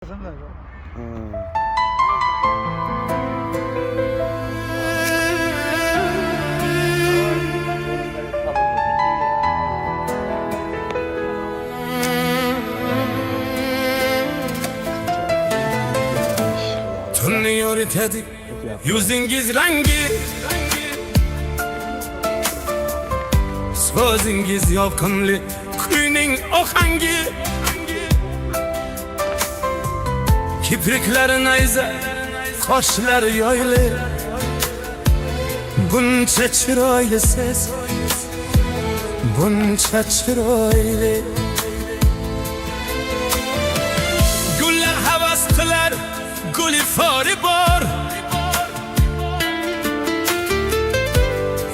Tunni yoritadi yuzingiz rangi, so'zingiz yoqimli, kuyning ohangi. Kipriklari nayza, qoshlari yoyli, buncha chiroylisiz, buncha chiroyli. Gullar havas qilar, gulifori bor,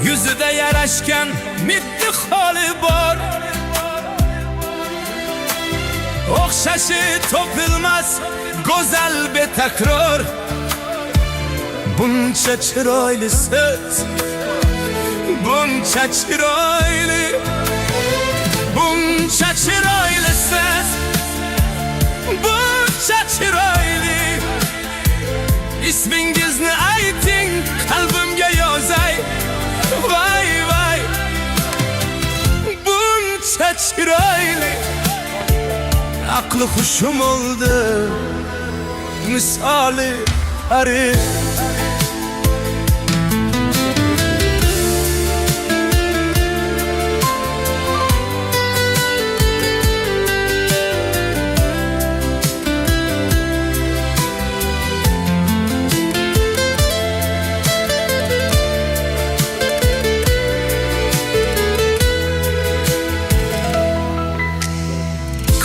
yuzida yarashgan mitti holi bor. O'xshashi topilmas go'zal betakror, buncha chiroylisiz, buncha chiroyli, buncha chiroylisiz, buncha chiroyli. İsmingizni ayting, qalbimga yozay, vay vay, buncha chiroyli. Aqli hushim oldi, misoli pari.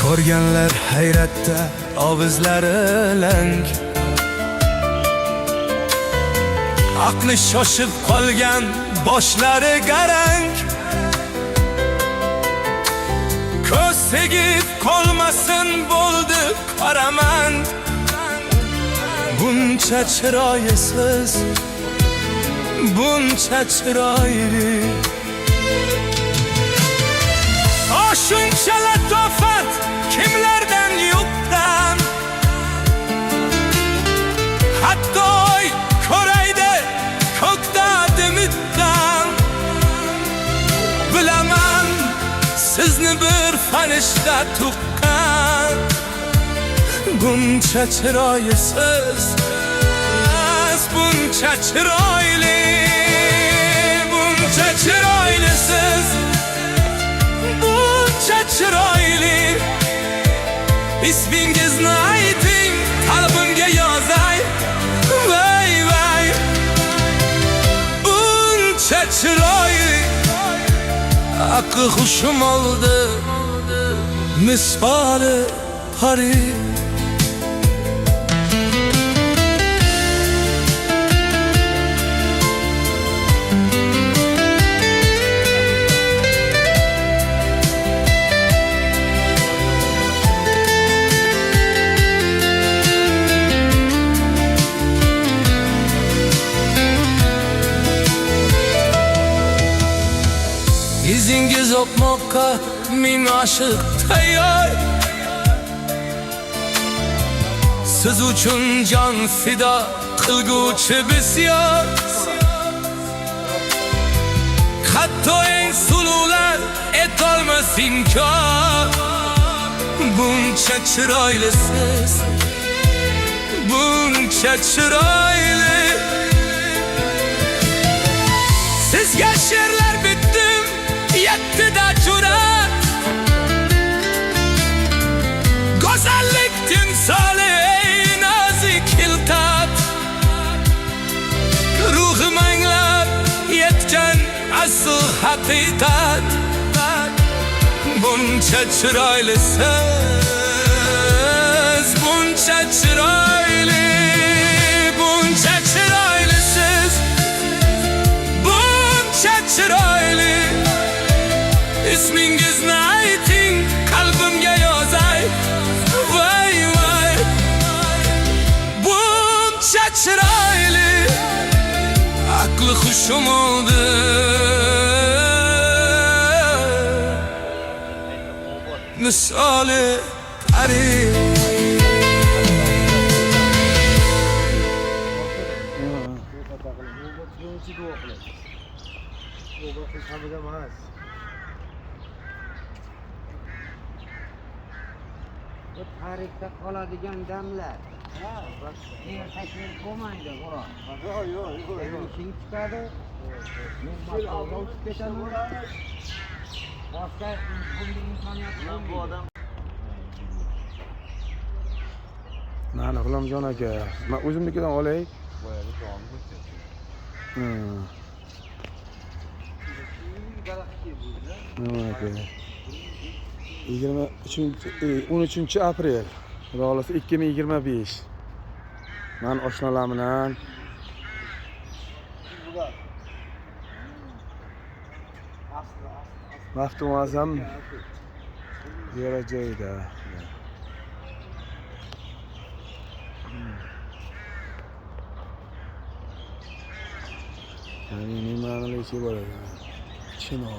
Ko'rganlar hayratda, ovuzlari lang. Aqli shoshib qolgan, boshlari garang. Ko'z tegib qolmasin bo'ldi qaraman, buncha chiroyisiz, buncha chiroyli. Shuncha latofat kimlardan yuqqan, hatto ko'raydi ko'kda dimitdan. Bilaman sizni bir farishta tuqqan, buncha chiroyisiz, buncha chiroyli, buncha chiroylisiz, buncha chiroyli. İsmingizni ayting, qalbimga yozay, vay vay, buncha chiroyli. Aqli hushim oldi, misoli pari. İzingiz o'pmoqqa ming oshiq tayyor, siz uchun jon fido qilguvchi bisyor. Hatto eng sulular etolmas inkor, buncha chiroylisiz, buncha chiroyli. Sizga she'rlar bitdim, yettida jurat, go'zallik timsoli, ey nozik hiltat. Ruhim anglab yetgan asl haqiqat, buncha chiroylisiz, buncha chiroyli, buncha chiroylisiz, buncha chiroyli. İsmingizni ayting, qalbimga yozay, vay vay, buncha chiroyli. Aqli hushim oldi, misoli pari. tarixda qoladigan damlar. Bak, ertaklar ko'maydi, qora. Ishing chiqadi. Men maqolga o'tib ketaman. Boshqa bunday imkoniyat bo'lmaydi. Mana G'ulomjon aka, men o'zimnikidan olay. Mana aka. 13 aprel. Xudo xolasa 2025. Men oshnalarim bilan Maftumazam ziyorat joyida. Yani nimani ichi bo'ladi. Chino.